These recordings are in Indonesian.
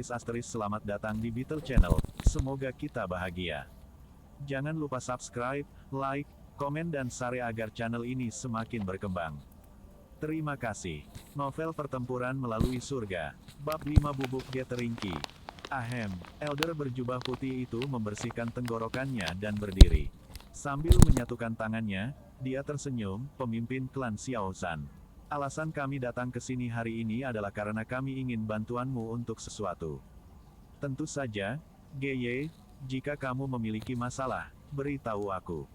Selamat datang di Beetle Channel, semoga kita bahagia. Jangan lupa subscribe, like, komen dan share agar channel ini semakin berkembang. Terima kasih. Novel Pertempuran Melalui Surga, Bab 5 Bubuk Gathering Key. Ahem, Elder berjubah putih itu membersihkan tenggorokannya dan berdiri. Sambil menyatukan tangannya, dia tersenyum, pemimpin klan Xiao Zhan. Alasan kami datang ke sini hari ini adalah karena kami ingin bantuanmu untuk sesuatu. Tentu saja, Geye, jika kamu memiliki masalah, beritahu aku.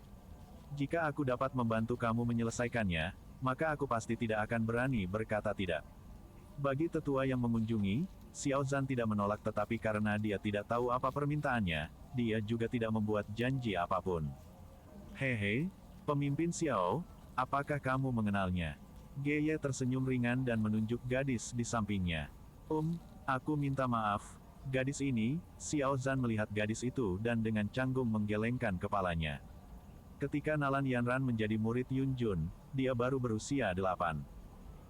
Jika aku dapat membantu kamu menyelesaikannya, maka aku pasti tidak akan berani berkata tidak. Bagi tetua yang mengunjungi, Xiao Zhan tidak menolak, tetapi karena dia tidak tahu apa permintaannya, dia juga tidak membuat janji apapun. Hehe, pemimpin Xiao, apakah kamu mengenalnya? Geye tersenyum ringan dan menunjuk gadis di sampingnya. Aku minta maaf. Gadis ini, Xiao Zhan melihat gadis itu dan dengan canggung menggelengkan kepalanya. Ketika Nalan Yanran menjadi murid Yun Jun, dia baru berusia 8.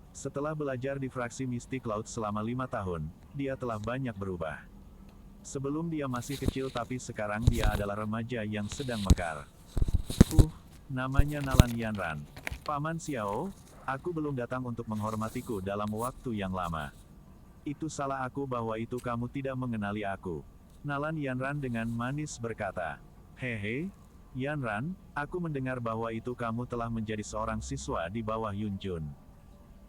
Setelah belajar di fraksi mistik laut selama 5 tahun, dia telah banyak berubah. Sebelum dia masih kecil tapi sekarang dia adalah remaja yang sedang mekar. Namanya Nalan Yanran. Paman Xiao, aku belum datang untuk menghormatiku dalam waktu yang lama. Itu salah aku bahwa itu kamu tidak mengenali aku. Nalan Yanran dengan manis berkata. Hehe, Yanran, aku mendengar bahwa itu kamu telah menjadi seorang siswa di bawah Yun Jun.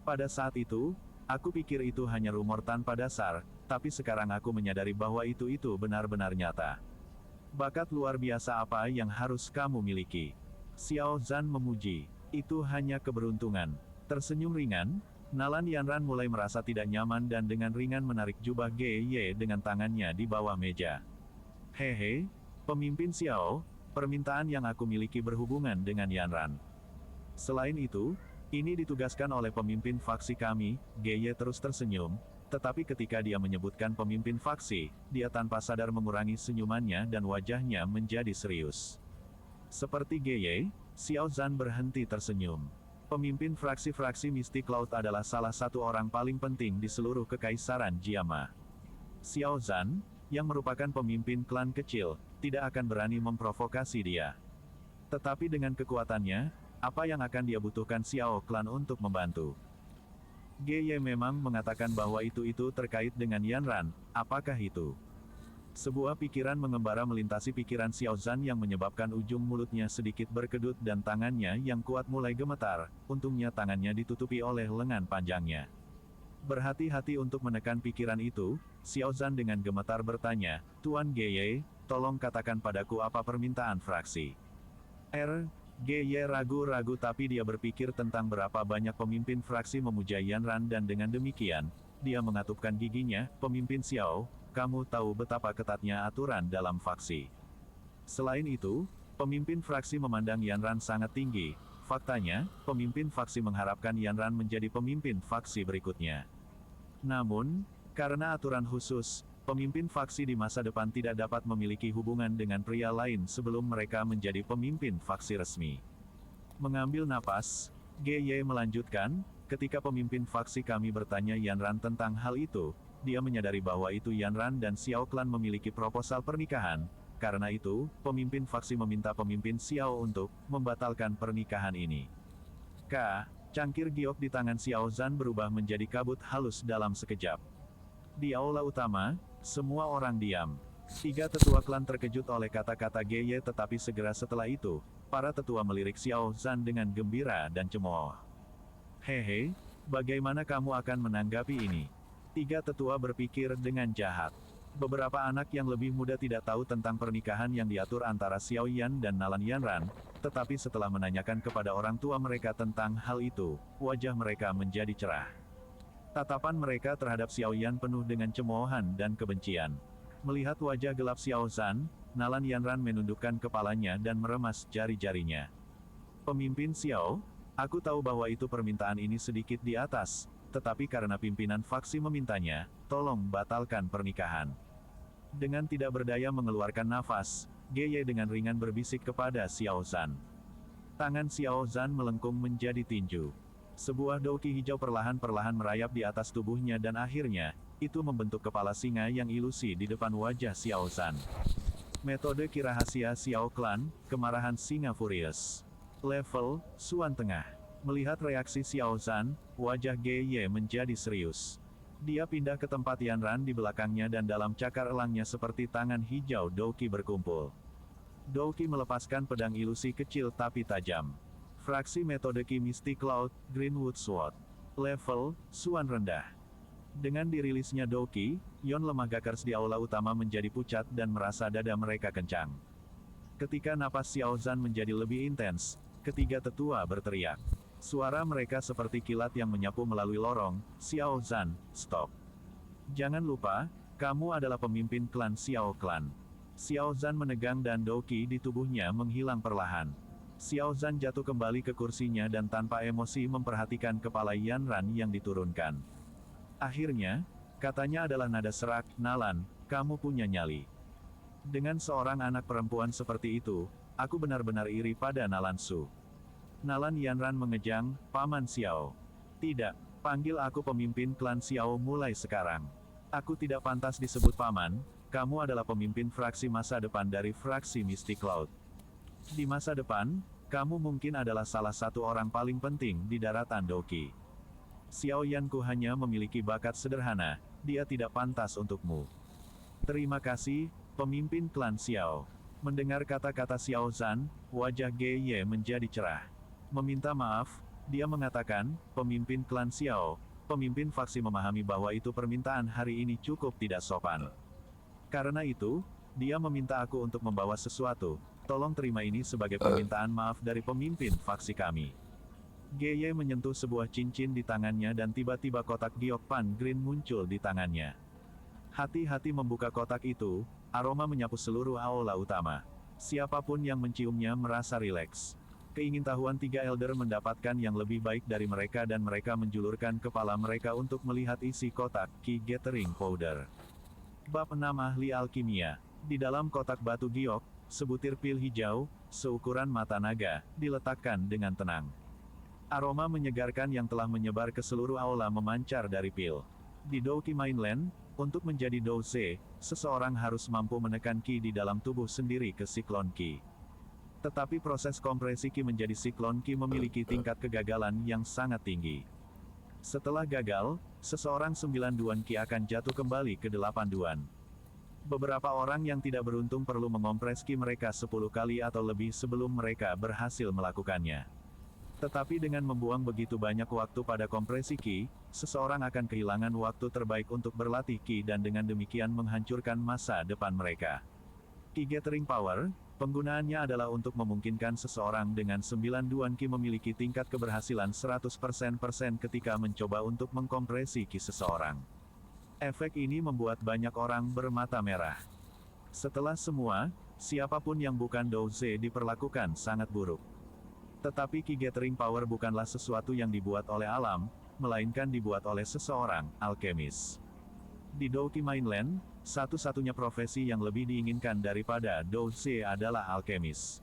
Pada saat itu, aku pikir itu hanya rumor tanpa dasar, tapi sekarang aku menyadari bahwa itu benar-benar nyata. Bakat luar biasa apa yang harus kamu miliki? Xiao Zhan memuji. Itu hanya keberuntungan. Tersenyum ringan, Nalan Yanran mulai merasa tidak nyaman dan dengan ringan menarik jubah Geye dengan tangannya di bawah meja. Hehe, pemimpin Xiao, permintaan yang aku miliki berhubungan dengan Yanran. Selain itu, ini ditugaskan oleh pemimpin faksi kami. Geye terus tersenyum, tetapi ketika dia menyebutkan pemimpin faksi, dia tanpa sadar mengurangi senyumannya dan wajahnya menjadi serius. Seperti Geye, Xiao Zhan berhenti tersenyum. Pemimpin fraksi-fraksi mistik laut adalah salah satu orang paling penting di seluruh kekaisaran Jiama. Xiao Zhan, yang merupakan pemimpin klan kecil, tidak akan berani memprovokasi dia. Tetapi dengan kekuatannya, apa yang akan dia butuhkan Xiao Klan untuk membantu? Geye memang mengatakan bahwa itu terkait dengan Yanran, apakah itu? Sebuah pikiran mengembara melintasi pikiran Xiao Zhan yang menyebabkan ujung mulutnya sedikit berkedut dan tangannya yang kuat mulai gemetar, untungnya tangannya ditutupi oleh lengan panjangnya. Berhati-hati untuk menekan pikiran itu, Xiao Zhan dengan gemetar bertanya, Tuan Geye, tolong katakan padaku apa permintaan fraksi. Geye ragu-ragu tapi dia berpikir tentang berapa banyak pemimpin fraksi memuja Yanran dan dengan demikian, dia mengatupkan giginya, pemimpin Xiao, kamu tahu betapa ketatnya aturan dalam faksi. Selain itu, pemimpin fraksi memandang Yanran sangat tinggi. Faktanya, pemimpin faksi mengharapkan Yanran menjadi pemimpin faksi berikutnya. Namun, karena aturan khusus, pemimpin faksi di masa depan tidak dapat memiliki hubungan dengan pria lain sebelum mereka menjadi pemimpin faksi resmi. Mengambil napas, Geye melanjutkan, ketika pemimpin faksi kami bertanya Yanran tentang hal itu, dia menyadari bahwa itu Yanran dan Xiao Klan memiliki proposal pernikahan. Karena itu, pemimpin faksi meminta pemimpin Xiao untuk membatalkan pernikahan ini. Cangkir giok di tangan Xiao Zhan berubah menjadi kabut halus dalam sekejap. Di aula utama, semua orang diam. 3 tetua klan terkejut oleh kata-kata Geye, tetapi segera setelah itu, para tetua melirik Xiao Zhan dengan gembira dan cemooh. Hehe, bagaimana kamu akan menanggapi ini? 3 tetua berpikir dengan jahat. Beberapa anak yang lebih muda tidak tahu tentang pernikahan yang diatur antara Xiao Yan dan Nalan Yanran, tetapi setelah menanyakan kepada orang tua mereka tentang hal itu, wajah mereka menjadi cerah. Tatapan mereka terhadap Xiao Yan penuh dengan cemoohan dan kebencian. Melihat wajah gelap Xiao Zhan, Nalan Yanran menundukkan kepalanya dan meremas jari-jarinya. Pemimpin Xiao, aku tahu bahwa itu permintaan ini sedikit di atas, tetapi karena pimpinan faksi memintanya, tolong batalkan pernikahan. Dengan tidak berdaya mengeluarkan nafas, Geye dengan ringan berbisik kepada Xiao Zhan. Tangan Xiao Zhan melengkung menjadi tinju. Sebuah dauki hijau perlahan-perlahan merayap di atas tubuhnya dan akhirnya, Itu membentuk kepala singa yang ilusi di depan wajah Xiao Zhan. Metode ki rahasia Xiao Clan, kemarahan singa furious. Level, Suan Tengah. Melihat reaksi Xiao Zhan, wajah Ge menjadi serius. Dia pindah ke tempat Yanran di belakangnya dan dalam cakar elangnya seperti tangan hijau Douki berkumpul. Douki melepaskan pedang ilusi kecil tapi tajam. Fraksi metode ki Misty Cloud, Greenwood Sword. Level, Suan rendah. Dengan dirilisnya Douki, Yon lemah Gakers di aula utama menjadi pucat dan merasa dada mereka kencang. Ketika napas Xiao Zhan menjadi lebih intens, ketiga tetua berteriak. Suara mereka seperti kilat yang menyapu melalui lorong, Xiao Zhan, stop. Jangan lupa, kamu adalah pemimpin klan Xiao Clan. Xiao Zhan menegang dan Douki di tubuhnya menghilang perlahan. Xiao Zhan jatuh kembali ke kursinya dan tanpa emosi memperhatikan kepala Yanran yang diturunkan. Akhirnya, katanya adalah nada serak, Nalan, kamu punya nyali. Dengan seorang anak perempuan seperti itu, aku benar-benar iri pada Nalan Su. Nalan Yanran mengejang, Paman Xiao. Tidak, panggil aku pemimpin klan Xiao mulai sekarang. Aku tidak pantas disebut Paman, kamu adalah pemimpin fraksi masa depan dari fraksi Misty Cloud. Di masa depan, kamu mungkin adalah salah satu orang paling penting di daratan Douki. Xiao Yanku hanya memiliki bakat sederhana, dia tidak pantas untukmu. Terima kasih, pemimpin klan Xiao. Mendengar kata-kata Xiao Zhan, wajah Ge menjadi cerah. Meminta maaf, dia mengatakan, pemimpin klan Xiao, pemimpin faksi memahami bahwa itu permintaan hari ini cukup tidak sopan. Karena itu, dia meminta aku untuk membawa sesuatu, tolong terima ini sebagai permintaan maaf dari pemimpin faksi kami. Ge menyentuh sebuah cincin di tangannya dan tiba-tiba kotak giok pan green muncul di tangannya. Hati-hati membuka kotak itu, aroma menyapu seluruh aula utama. Siapapun yang menciumnya merasa rileks. Keingintahuan tiga elder mendapatkan yang lebih baik dari mereka dan mereka menjulurkan kepala mereka untuk melihat isi kotak Ki Gathering Powder. Bab 6 Ahli Alkimia. Di dalam kotak batu giok, sebutir pil hijau, seukuran mata naga, diletakkan dengan tenang. Aroma menyegarkan yang telah menyebar ke seluruh aula memancar dari pil. Di Douki Mainland, untuk menjadi Douze, seseorang harus mampu menekan Ki di dalam tubuh sendiri ke Siklon Ki. Tetapi proses kompresi Ki menjadi Siklon Ki memiliki tingkat kegagalan yang sangat tinggi. Setelah gagal, seseorang 9 duan Ki akan jatuh kembali ke 8 duan. Beberapa orang yang tidak beruntung perlu mengompres Ki mereka 10 kali atau lebih sebelum mereka berhasil melakukannya. Tetapi dengan membuang begitu banyak waktu pada kompresi Ki, seseorang akan kehilangan waktu terbaik untuk berlatih Ki dan dengan demikian menghancurkan masa depan mereka. Ki Gathering Power, penggunaannya adalah untuk memungkinkan seseorang dengan 9 duan Ki memiliki tingkat keberhasilan 100% ketika mencoba untuk mengkompresi Ki seseorang. Efek ini membuat banyak orang bermata merah. Setelah semua, siapapun yang bukan Douze diperlakukan sangat buruk. Tetapi Ki Gathering Power bukanlah sesuatu yang dibuat oleh alam, melainkan dibuat oleh seseorang, alkemis. Di Douki Mainland, satu-satunya profesi yang lebih diinginkan daripada Douze adalah alkemis.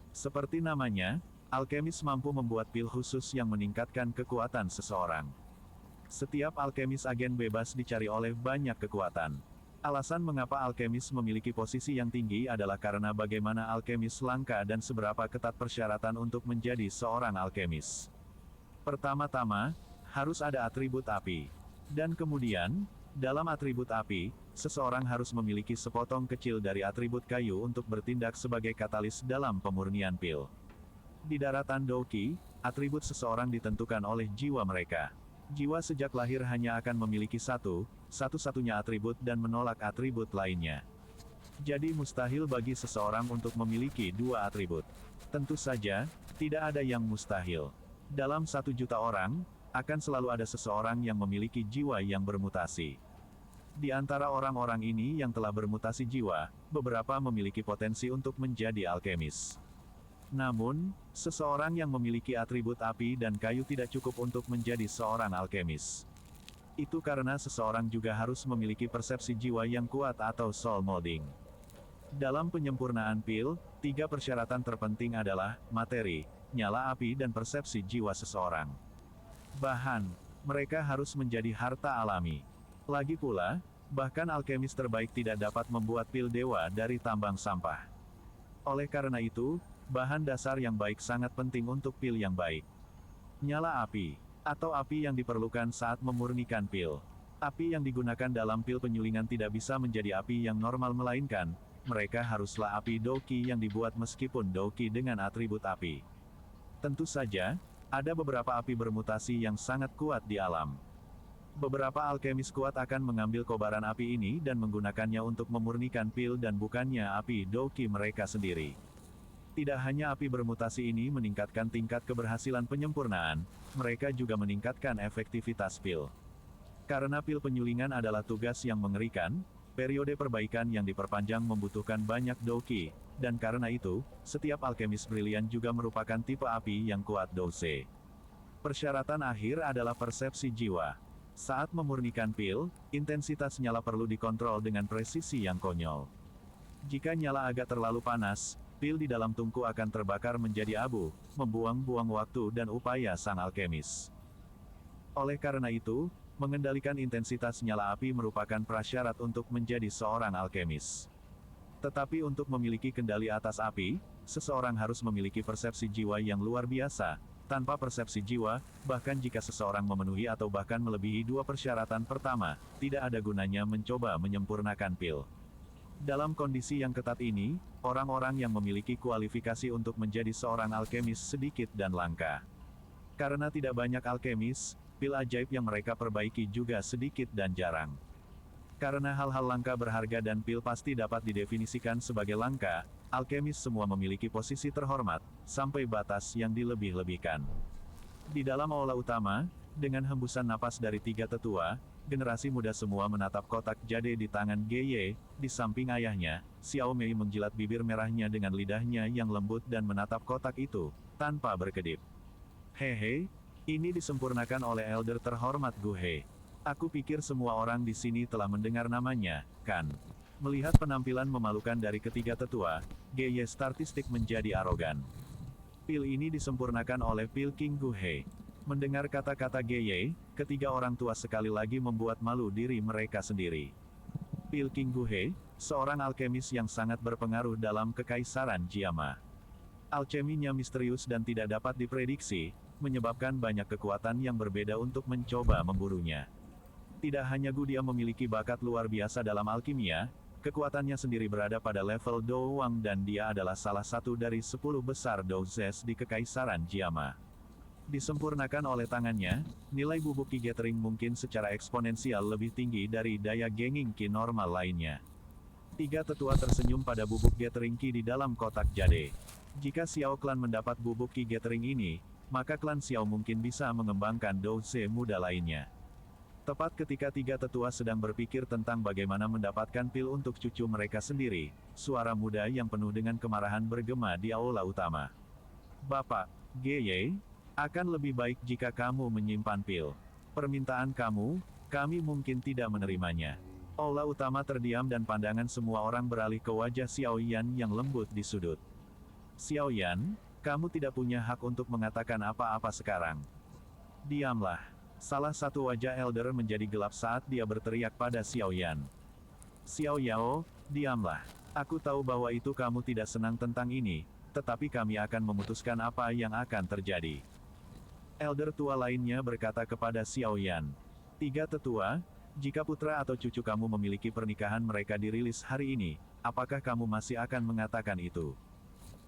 Seperti namanya, alkemis mampu membuat pil khusus yang meningkatkan kekuatan seseorang. Setiap alkemis agen bebas dicari oleh banyak kekuatan. Alasan mengapa alkemis memiliki posisi yang tinggi adalah karena bagaimana alkemis langka dan seberapa ketat persyaratan untuk menjadi seorang alkemis. Pertama-tama, harus ada atribut api. Dan kemudian, dalam atribut api, seseorang harus memiliki sepotong kecil dari atribut kayu untuk bertindak sebagai katalis dalam pemurnian pil. Di daratan Douki, atribut seseorang ditentukan oleh jiwa mereka. Jiwa sejak lahir hanya akan memiliki satu-satunya atribut dan menolak atribut lainnya. Jadi mustahil bagi seseorang untuk memiliki dua atribut. Tentu saja, tidak ada yang mustahil. Dalam 1 juta orang, akan selalu ada seseorang yang memiliki jiwa yang bermutasi. Di antara orang-orang ini yang telah bermutasi jiwa, beberapa memiliki potensi untuk menjadi alkemis. Namun, seseorang yang memiliki atribut api dan kayu tidak cukup untuk menjadi seorang alkemis. Itu karena seseorang juga harus memiliki persepsi jiwa yang kuat atau soul molding. Dalam penyempurnaan pil, 3 persyaratan terpenting adalah materi, nyala api dan persepsi jiwa seseorang. Mereka harus menjadi harta alami. Lagi pula, bahkan alkemis terbaik tidak dapat membuat pil dewa dari tambang sampah. Oleh karena itu, bahan dasar yang baik sangat penting untuk pil yang baik. Nyala api, atau api yang diperlukan saat memurnikan pil. Api yang digunakan dalam pil penyulingan tidak bisa menjadi api yang normal melainkan, mereka haruslah api Douqi yang dibuat meskipun Douqi dengan atribut api. Tentu saja, ada beberapa api bermutasi yang sangat kuat di alam. Beberapa alkemis kuat akan mengambil kobaran api ini dan menggunakannya untuk memurnikan pil dan bukannya api Douqi mereka sendiri. Tidak hanya api bermutasi ini meningkatkan tingkat keberhasilan penyempurnaan, mereka juga meningkatkan efektivitas pil. Karena pil penyulingan adalah tugas yang mengerikan, periode perbaikan yang diperpanjang membutuhkan banyak Douqi, dan karena itu, setiap alkemis brilian juga merupakan tipe api yang kuat Douce. Persyaratan akhir adalah persepsi jiwa. Saat memurnikan pil, intensitas nyala perlu dikontrol dengan presisi yang konyol. Jika nyala agak terlalu panas, pil di dalam tungku akan terbakar menjadi abu, membuang-buang waktu dan upaya sang alkemis. Oleh karena itu, mengendalikan intensitas nyala api merupakan prasyarat untuk menjadi seorang alkemis. Tetapi untuk memiliki kendali atas api, seseorang harus memiliki persepsi jiwa yang luar biasa. Tanpa persepsi jiwa, bahkan jika seseorang memenuhi atau bahkan melebihi dua persyaratan pertama, tidak ada gunanya mencoba menyempurnakan pil. Dalam kondisi yang ketat ini, orang-orang yang memiliki kualifikasi untuk menjadi seorang alkemis sedikit dan langka. Karena tidak banyak alkemis, pil ajaib yang mereka perbaiki juga sedikit dan jarang. Karena hal-hal langka berharga dan pil pasti dapat didefinisikan sebagai langka, alkemis semua memiliki posisi terhormat, sampai batas yang dilebih-lebihkan. Di dalam aula utama, dengan hembusan napas dari tiga tetua, generasi muda semua menatap kotak jade di tangan Gye, di samping ayahnya, Xiao Mei menjilat bibir merahnya dengan lidahnya yang lembut dan menatap kotak itu, tanpa berkedip. Hehe, ini disempurnakan oleh elder terhormat Gu He. Aku pikir semua orang di sini telah mendengar namanya, kan? Melihat penampilan memalukan dari ketiga tetua, Gye Statistik menjadi arogan. Pil ini disempurnakan oleh Pil King Gu He. Mendengar kata-kata Gye, ketiga orang tua sekali lagi membuat malu diri mereka sendiri. Pil King Gu He, seorang alkemis yang sangat berpengaruh dalam kekaisaran Jiama. Alkeminya misterius dan tidak dapat diprediksi, menyebabkan banyak kekuatan yang berbeda untuk mencoba memburunya. Tidak hanya dia memiliki bakat luar biasa dalam alkimia, kekuatannya sendiri berada pada level Douwang dan dia adalah salah satu dari 10 besar Douzes di Kekaisaran Jiama. Disempurnakan oleh tangannya, nilai bubuk Qi Gathering mungkin secara eksponensial lebih tinggi dari daya genging Qi normal lainnya. Tiga tetua tersenyum pada bubuk Gathering Qi di dalam kotak jade. Jika Xiao Clan mendapat bubuk Qi Gathering ini, maka klan Xiao mungkin bisa mengembangkan Douze muda lainnya. Tepat ketika tiga tetua sedang berpikir tentang bagaimana mendapatkan pil untuk cucu mereka sendiri, suara muda yang penuh dengan kemarahan bergema di aula utama. Bapak, Gye, akan lebih baik jika kamu menyimpan pil. Permintaan kamu, kami mungkin tidak menerimanya. Aula utama terdiam dan pandangan semua orang beralih ke wajah Xiao Yan yang lembut di sudut. Xiao Yan, kamu tidak punya hak untuk mengatakan apa-apa sekarang. Diamlah. Salah satu wajah elder menjadi gelap saat dia berteriak pada Xiao Yan. Xiao Yao, diamlah. Aku tahu bahwa itu kamu tidak senang tentang ini, tetapi kami akan memutuskan apa yang akan terjadi. Elder tua lainnya berkata kepada Xiao Yan. Tiga tetua, jika putra atau cucu kamu memiliki pernikahan mereka dirilis hari ini, apakah kamu masih akan mengatakan itu?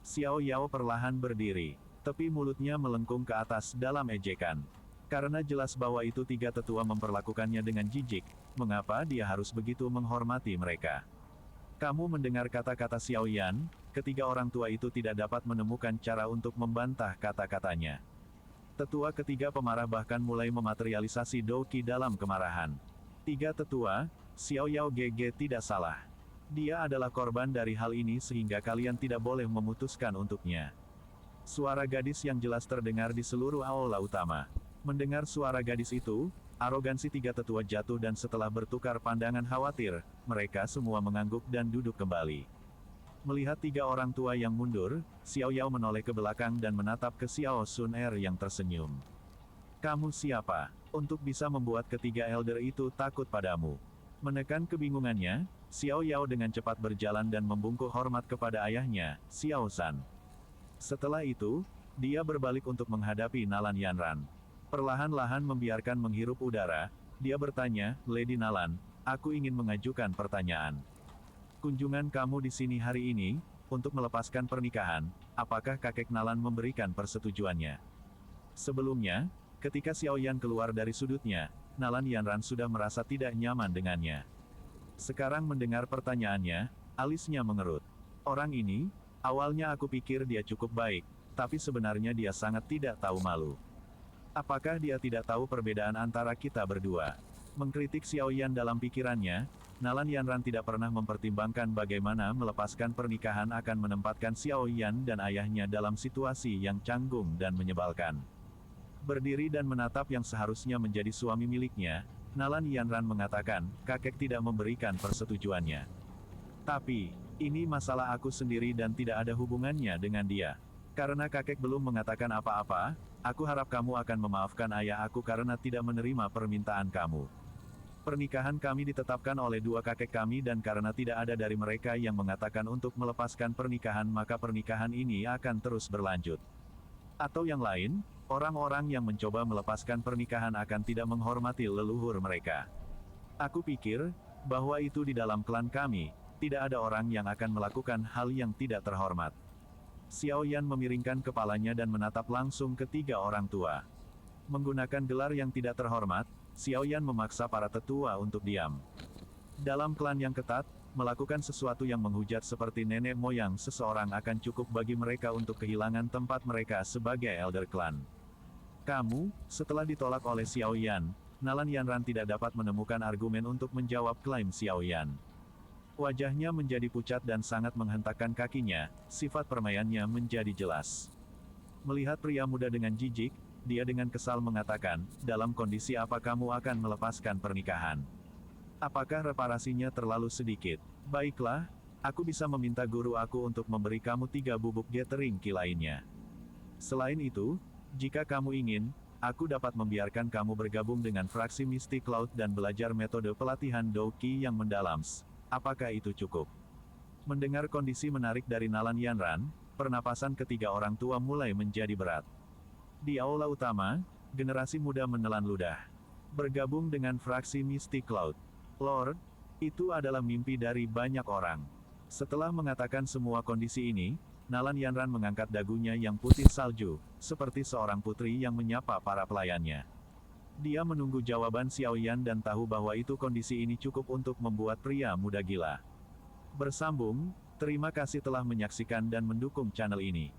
Xiao Yao perlahan berdiri, tepi mulutnya melengkung ke atas dalam ejekan. Karena jelas bahwa itu tiga tetua memperlakukannya dengan jijik, mengapa dia harus begitu menghormati mereka? Kamu mendengar kata-kata Xiao Yan, ketiga orang tua itu tidak dapat menemukan cara untuk membantah kata-katanya. Tetua ketiga pemarah bahkan mulai mematerialisasi Douqi dalam kemarahan. Tiga tetua, Xiao Yao Gege tidak salah. Dia adalah korban dari hal ini sehingga kalian tidak boleh memutuskan untuknya. Suara gadis yang jelas terdengar di seluruh aula utama. Mendengar suara gadis itu, arogansi tiga tetua jatuh dan setelah bertukar pandangan khawatir, mereka semua mengangguk dan duduk kembali. Melihat tiga orang tua yang mundur, Xiao Yao menoleh ke belakang dan menatap ke Xiao Sun Er yang tersenyum. Kamu siapa? untuk bisa membuat ketiga elder itu takut padamu. Menekan kebingungannya, Xiao Yao dengan cepat berjalan dan membungkuk hormat kepada ayahnya, Xiao San. Setelah itu, dia berbalik untuk menghadapi Nalan Yanran. Perlahan-lahan membiarkan menghirup udara, dia bertanya, Lady Nalan, aku ingin mengajukan pertanyaan. Kunjungan kamu di sini hari ini, untuk melepaskan pernikahan, apakah kakek Nalan memberikan persetujuannya? Sebelumnya, ketika Xiao Yan keluar dari sudutnya, Nalan Yanran sudah merasa tidak nyaman dengannya. Sekarang mendengar pertanyaannya, alisnya mengerut. Orang ini, awalnya aku pikir dia cukup baik, tapi sebenarnya dia sangat tidak tahu malu. Apakah dia tidak tahu perbedaan antara kita berdua? Mengkritik Xiao Yan dalam pikirannya, Nalan Yanran tidak pernah mempertimbangkan bagaimana melepaskan pernikahan akan menempatkan Xiao Yan dan ayahnya dalam situasi yang canggung dan menyebalkan. Berdiri dan menatap yang seharusnya menjadi suami miliknya, Nalan Yanran mengatakan, kakek tidak memberikan persetujuannya. Tapi, ini masalah aku sendiri dan tidak ada hubungannya dengan dia. Karena kakek belum mengatakan apa-apa, aku harap kamu akan memaafkan ayah aku karena tidak menerima permintaan kamu. Pernikahan kami ditetapkan oleh dua kakek kami dan karena tidak ada dari mereka yang mengatakan untuk melepaskan pernikahan maka pernikahan ini akan terus berlanjut. Atau yang lain, orang-orang yang mencoba melepaskan pernikahan akan tidak menghormati leluhur mereka. Aku pikir, bahwa itu di dalam klan kami, tidak ada orang yang akan melakukan hal yang tidak terhormat. Xiao Yan memiringkan kepalanya dan menatap langsung ketiga orang tua. Menggunakan gelar yang tidak terhormat, Xiao Yan memaksa para tetua untuk diam. Dalam klan yang ketat, melakukan sesuatu yang menghujat seperti nenek moyang seseorang akan cukup bagi mereka untuk kehilangan tempat mereka sebagai elder klan. Kamu, setelah ditolak oleh Xiao Yan, Nalan Yanran tidak dapat menemukan argumen untuk menjawab klaim Xiao Yan. Wajahnya menjadi pucat dan sangat menghentakkan kakinya, sifat permainannya menjadi jelas. Melihat pria muda dengan jijik, dia dengan kesal mengatakan, dalam kondisi apa kamu akan melepaskan pernikahan? Apakah reparasinya terlalu sedikit? Baiklah, aku bisa meminta guru aku untuk memberi kamu 3 bubuk gathering key lainnya. Selain itu, jika kamu ingin, aku dapat membiarkan kamu bergabung dengan fraksi Mystic Cloud dan belajar metode pelatihan Doki yang mendalam. Apakah itu cukup? Mendengar kondisi menarik dari Nalan Yanran, pernapasan ketiga orang tua mulai menjadi berat. Di aula utama, generasi muda menelan ludah. Bergabung dengan fraksi Mystic Cloud. Lord, itu adalah mimpi dari banyak orang. Setelah mengatakan semua kondisi ini, Nalan Yanran mengangkat dagunya yang putih salju, seperti seorang putri yang menyapa para pelayannya. Dia menunggu jawaban Xiao Yan dan tahu bahwa itu kondisi ini cukup untuk membuat pria muda gila. Bersambung, terima kasih telah menyaksikan dan mendukung channel ini.